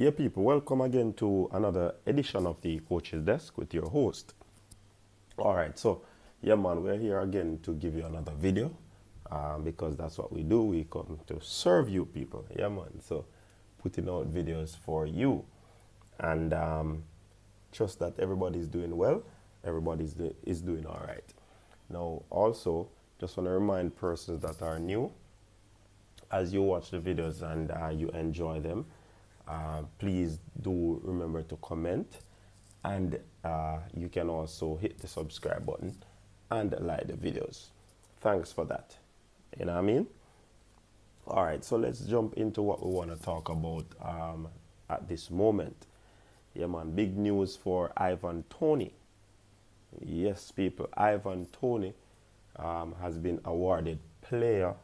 Yeah, people, welcome again to another edition of the Coach's Desk with your host. All right, so yeah, man, we're here again to give you another video because that's what we do. We come to serve you people. Yeah, man. So putting out videos for you and trust that everybody's doing well. Is doing all right. Now, also, just want to remind persons that are new as you watch the videos and you enjoy them, please do remember to comment, and you can also hit the subscribe button and like the videos. Thanks for that. You know what I mean? All right, so let's jump into what we want to talk about at this moment. Yeah, man, big news for Ivan Toney. Yes, people, Ivan Toney has been awarded Player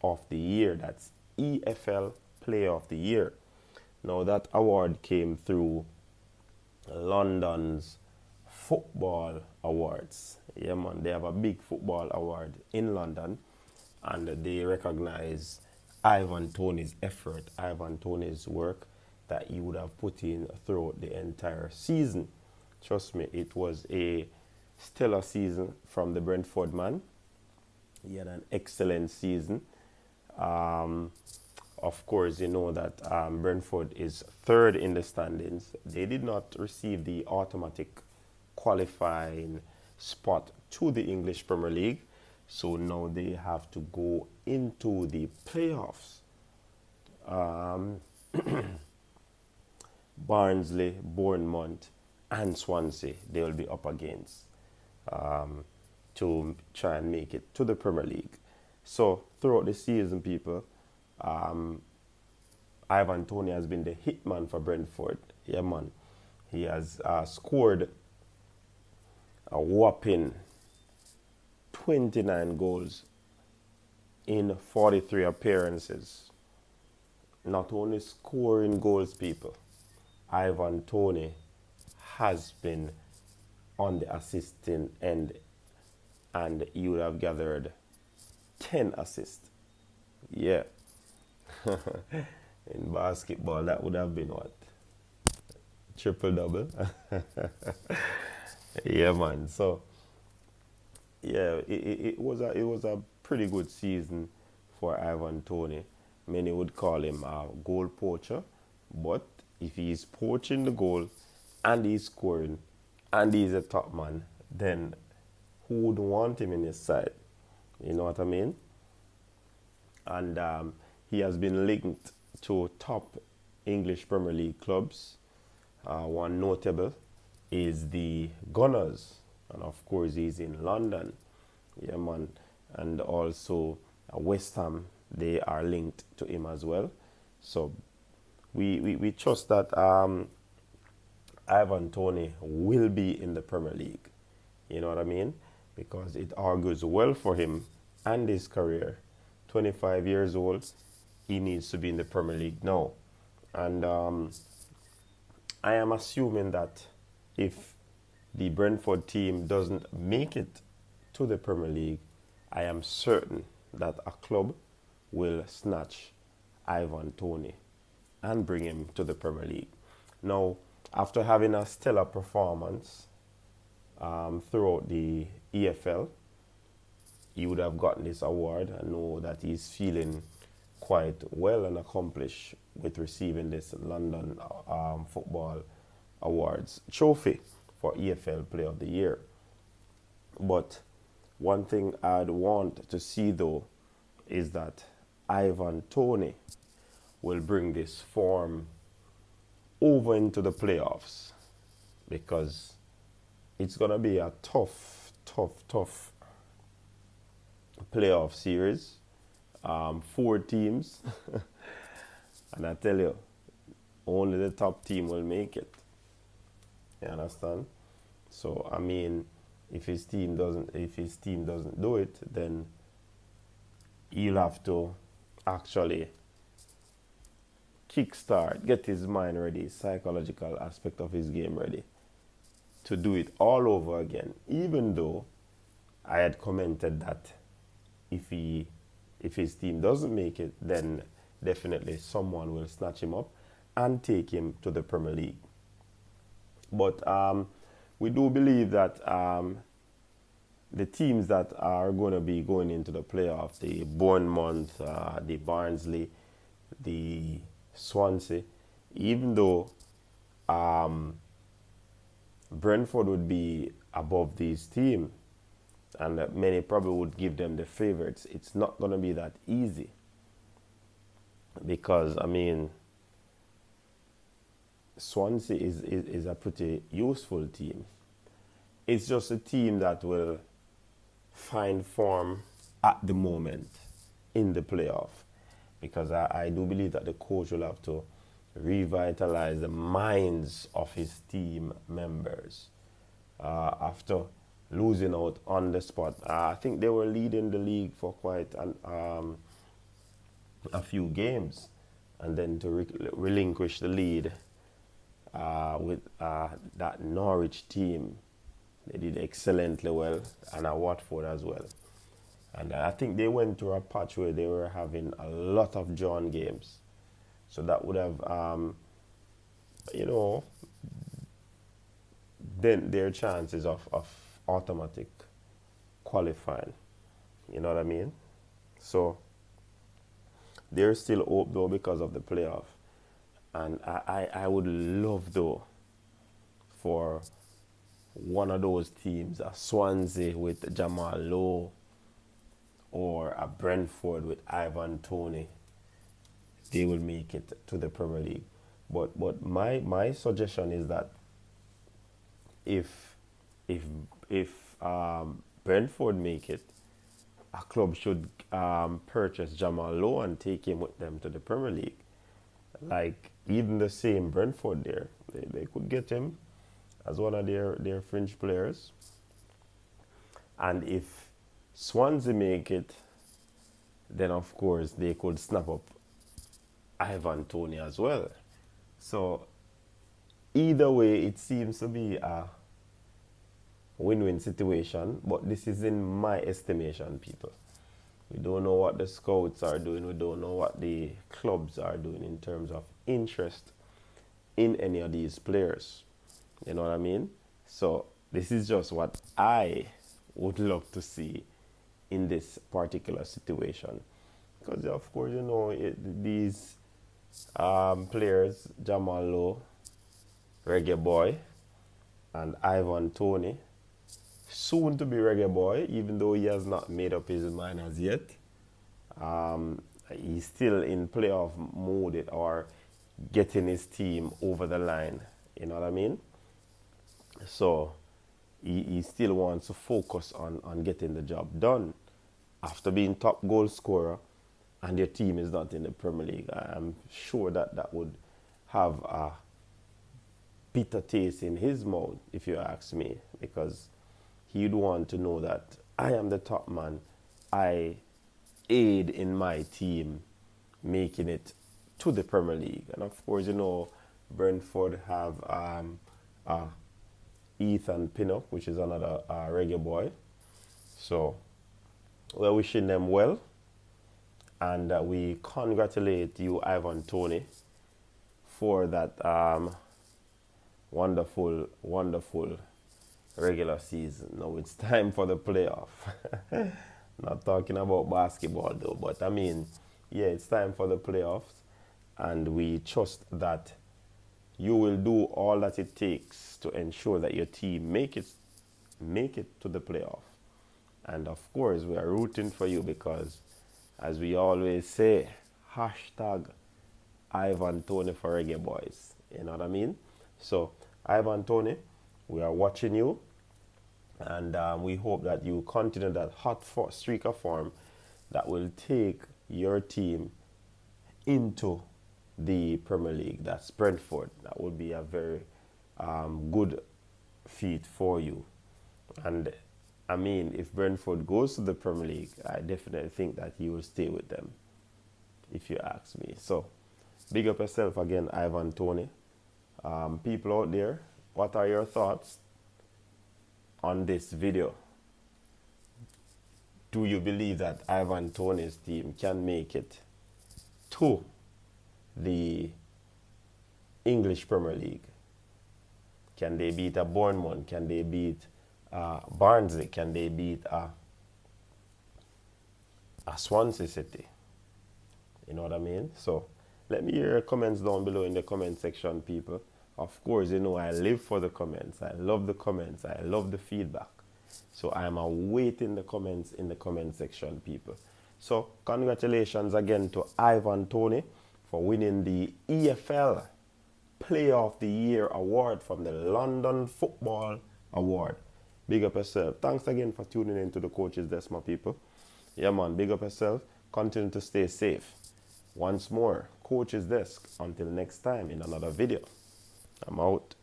of the Year. That's EFL Player of the Year. Now that award came through London's Football Awards. Yeah, man, they have a big football award in London, and they recognize Ivan Toney's effort, Ivan Toney's work that he would have put in throughout the entire season. Trust me, it was a stellar season from the Brentford man. He had an excellent season. Of course, you know that Brentford is third in the standings. They did not receive the automatic qualifying spot to the English Premier League. So now they have to go into the playoffs. Barnsley, Bournemouth, and Swansea, they will be up against to try and make it to the Premier League. So throughout the season, people, Ivan Toney has been the hitman for Brentford. Yeah, man. He has scored a whopping 29 goals in 43 appearances. Not only scoring goals, people, Ivan Toney has been on the assisting end, and he would have gathered 10 assists. Yeah. In basketball, that would have been what? Triple double. Yeah, man. So, yeah, it was a pretty good season for Ivan Toney. Many would call him a goal poacher, but if he's poaching the goal and he's scoring and he's a top man, then who would want him in his side? You know what I mean? And he has been linked to top English Premier League clubs. One notable is the Gunners, and of course he's in London. Yeah, man. And also West Ham, they are linked to him as well. So we trust that Ivan Toney will be in the Premier League. You know what I mean? Because it argues well for him and his career. 25 years old, he needs to be in the Premier League now. And I am assuming that if the Brentford team doesn't make it to the Premier League, I am certain that a club will snatch Ivan Toney and bring him to the Premier League. Now, after having a stellar performance throughout the EFL, he would have gotten this award. I know that he's feeling quite well and accomplished with receiving this London Football Awards trophy for EFL Player of the Year. But one thing I'd want to see, though, is that Ivan Toney will bring this form over into the playoffs, because it's going to be a tough playoff series. 4 teams. And I tell you, only the top team will make it. You understand? So I mean, if his team doesn't do it, then he'll have to actually kickstart, get his mind ready, psychological aspect of his game ready to do it all over again. Even though I had commented that if his team doesn't make it, then definitely someone will snatch him up and take him to the Premier League. But we do believe that the teams that are going to be going into the playoff, the Bournemouth, the Barnsley, the Swansea, even though Brentford would be above these teams, and many probably would give them the favorites, it's not going to be that easy. Because, I mean, Swansea is a pretty useful team. It's just a team that will find form at the moment in the playoff. Because I do believe that the coach will have to revitalize the minds of his team members after losing out on the spot. I think they were leading the league for quite a few games, and then to relinquish the lead with that Norwich team. They did excellently well, and at Watford as well. And I think they went through a patch where they were having a lot of drawn games. So that would have, then their chances of automatic qualifying. You know what I mean? So there's still hope though because of the playoff. And I would love though for one of those teams, a Swansea with Jamal Lowe or a Brentford with Ivan Toney, they will make it to the Premier League. But my suggestion is that if Brentford make it, a club should purchase Jamal Lowe and take him with them to the Premier League. Like even the same Brentford there, they could get him as one of their fringe players. And if Swansea make it, then of course they could snap up Ivan Toney as well. So either way, it seems to be a win-win situation, but this is in my estimation, people. We don't know what the scouts are doing. We don't know what the clubs are doing in terms of interest in any of these players. You know what I mean? So this is just what I would love to see in this particular situation. Because of course, these players, Jamal Lowe, Reggae Boy, and Ivan Toney, soon to be Reggae Boy, even though he has not made up his mind as yet. He's still in playoff mode or getting his team over the line. You know what I mean? So he still wants to focus on getting the job done. After being top goal scorer and your team is not in the Premier League, I'm sure that would have a bitter taste in his mouth, if you ask me, because he'd want to know that I am the top man. I aid in my team making it to the Premier League. And of course, Brentford have Ethan Pinnock, which is another Reggae Boy. So we're wishing them well. And we congratulate you, Ivan Toney, for that wonderful, wonderful regular season. Now it's time for the playoff. Not talking about basketball though, but I mean, yeah, it's time for the playoffs, and we trust that you will do all that it takes to ensure that your team make it to the playoff. And of course, we are rooting for you because, as we always say, hashtag Ivan Toney for Reggae Boys. You know what I mean? So, Ivan Toney, we are watching you. And we hope that you continue that hot streak of form that will take your team into the Premier League. That's Brentford. That would be a very good feat for you. And I mean, if Brentford goes to the Premier League, I definitely think that you will stay with them, if you ask me. So, big up yourself again, Ivan Toney. People out there, what are your thoughts on this video? Do you believe that Ivan Toney's team can make it to the English Premier League? Can they beat a Bournemouth? Can they beat Barnsley? Can they beat a Swansea City? You know what I mean? So let me hear your comments down below in the comment section, people. Of course, you know I live for the comments. I love the comments. I love the feedback. So I'm awaiting the comments in the comment section, people. So congratulations again to Ivan Toney for winning the EFL Player of the Year award from the London Football Award. Big up yourself. Thanks again for tuning in to the Coach's Desk, my people. Yeah, man, big up yourself. Continue to stay safe. Once more, Coach's Desk. Until next time in another video. I'm out.